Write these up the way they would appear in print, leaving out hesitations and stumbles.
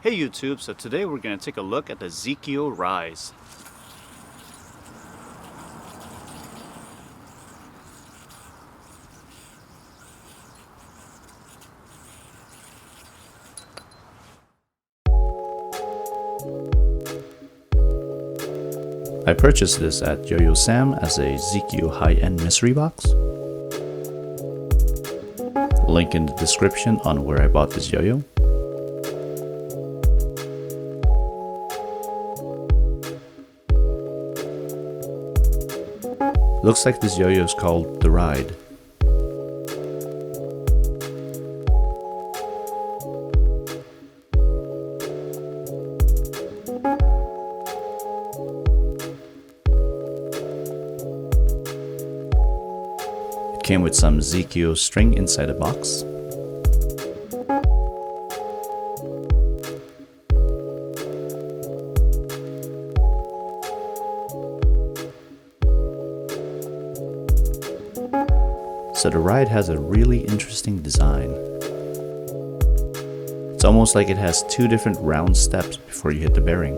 Hey YouTube, so today we're going to take a look at the Zeekio Rise. I purchased this at YoYoSam as a Zeekio high-end mystery box. Link in the description on where I bought this yo-yo. Looks like this yo-yo is called The Ride. It came with some Zeekio string inside the box. So the ride has a really interesting design. It's almost like it has two different round steps before you hit the bearing.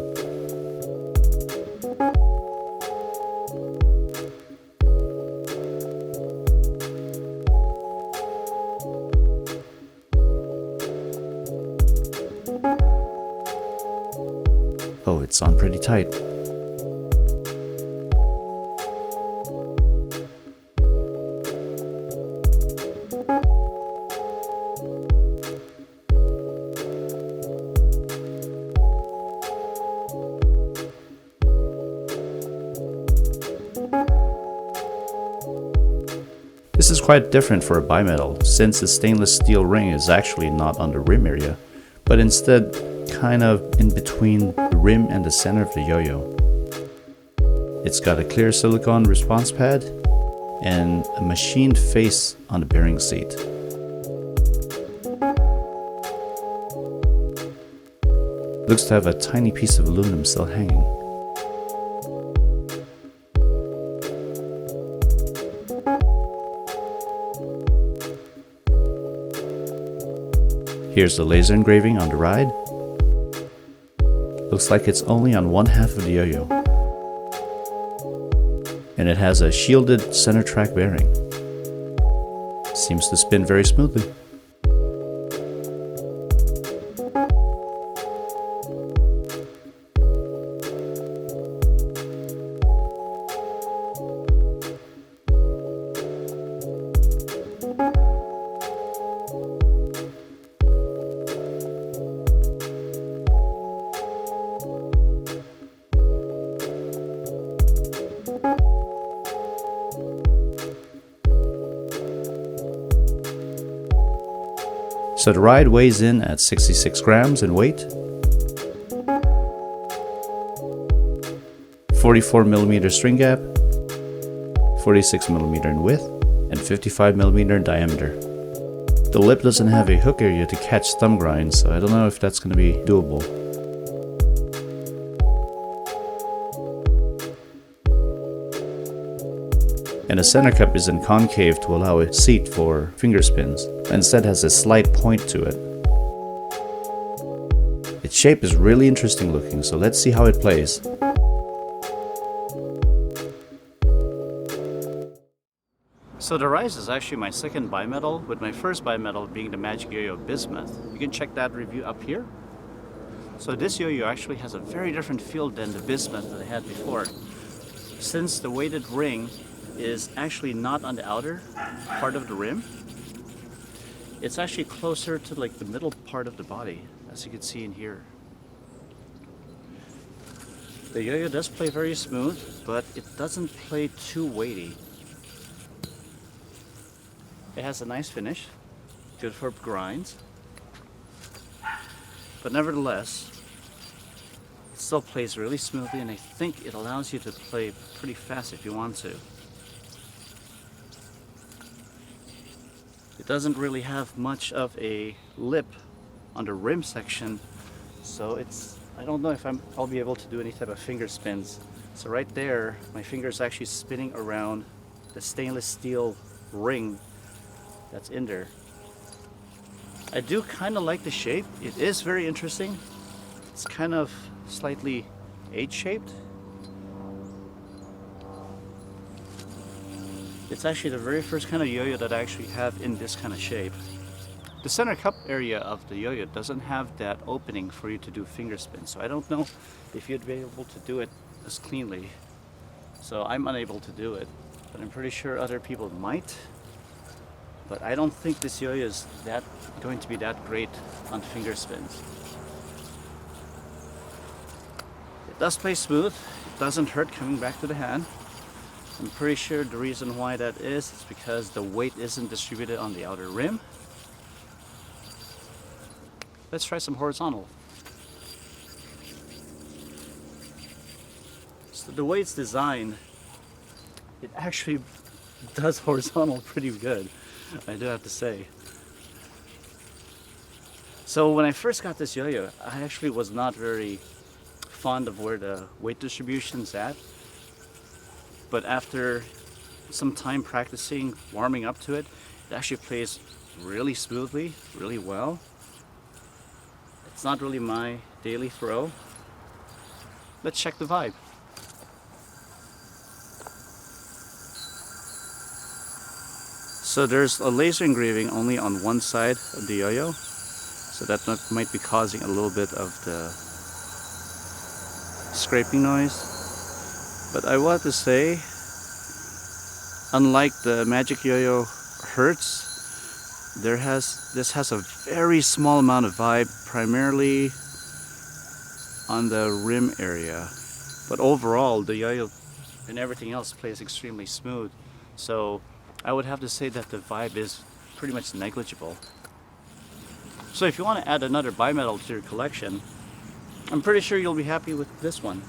Oh, it's on pretty tight. This is quite different for a bimetal, since the stainless steel ring is actually not on the rim area, but instead kind of in between the rim and the center of the yo-yo. It's got a clear silicone response pad and a machined face on the bearing seat. Looks to have a tiny piece of aluminum still hanging. Here's the laser engraving on the ride. Looks like it's only on one half of the yo-yo. And it has a shielded center track bearing. Seems to spin very smoothly. So the ride weighs in at 66 grams in weight, 44mm string gap, 46mm in width, and 55mm in diameter. The lip doesn't have a hook area to catch thumb grinds, so I don't know if that's going to be doable. And the center cup isn't concave to allow a seat for finger spins, instead has a slight point to it. Its shape is really interesting looking, so let's see how it plays. So the Rise is actually my second bimetal, with my first bimetal being the Magic Yoyo Bismuth. You can check that review up here. So this yo-yo actually has a very different feel than the Bismuth that I had before. Since the weighted ring is actually not on the outer part of the rim, it's actually closer to like the middle part of the body, as you can see in here. The yo-yo does play very smooth, but it doesn't play too weighty. It has a nice finish, good for grinds, but nevertheless it still plays really smoothly, and I think it allows you to play pretty fast if you want to. It doesn't really have much of a lip on the rim section, so I don't know if I'll be able to do any type of finger spins. So right there, my finger is actually spinning around the stainless steel ring that's in there. I do kind of like the shape. It is very interesting. It's kind of slightly H-shaped. It's actually the very first kind of yo-yo that I actually have in this kind of shape. The center cup area of the yo-yo doesn't have that opening for you to do finger spin, so I don't know if you'd be able to do it as cleanly. So I'm unable to do it, but I'm pretty sure other people might. But I don't think this yo-yo is going to be that great on finger spins. It does play smooth. It doesn't hurt coming back to the hand. I'm pretty sure the reason why that is because the weight isn't distributed on the outer rim. Let's try some horizontal. So the way it's designed, it actually does horizontal pretty good, I do have to say. So when I first got this yo-yo, I actually was not very fond of where the weight distribution's at. But after some time practicing, warming up to it, it actually plays really smoothly, really well. It's not really my daily throw. Let's check the vibe. So there's a laser engraving only on one side of the yo-yo, so that might be causing a little bit of the scraping noise. But I want to say, unlike the Magic Yo-Yo Hertz, this has a very small amount of vibe, primarily on the rim area. But overall, the yo-yo and everything else plays extremely smooth. So I would have to say that the vibe is pretty much negligible. So if you want to add another bimetal to your collection, I'm pretty sure you'll be happy with this one.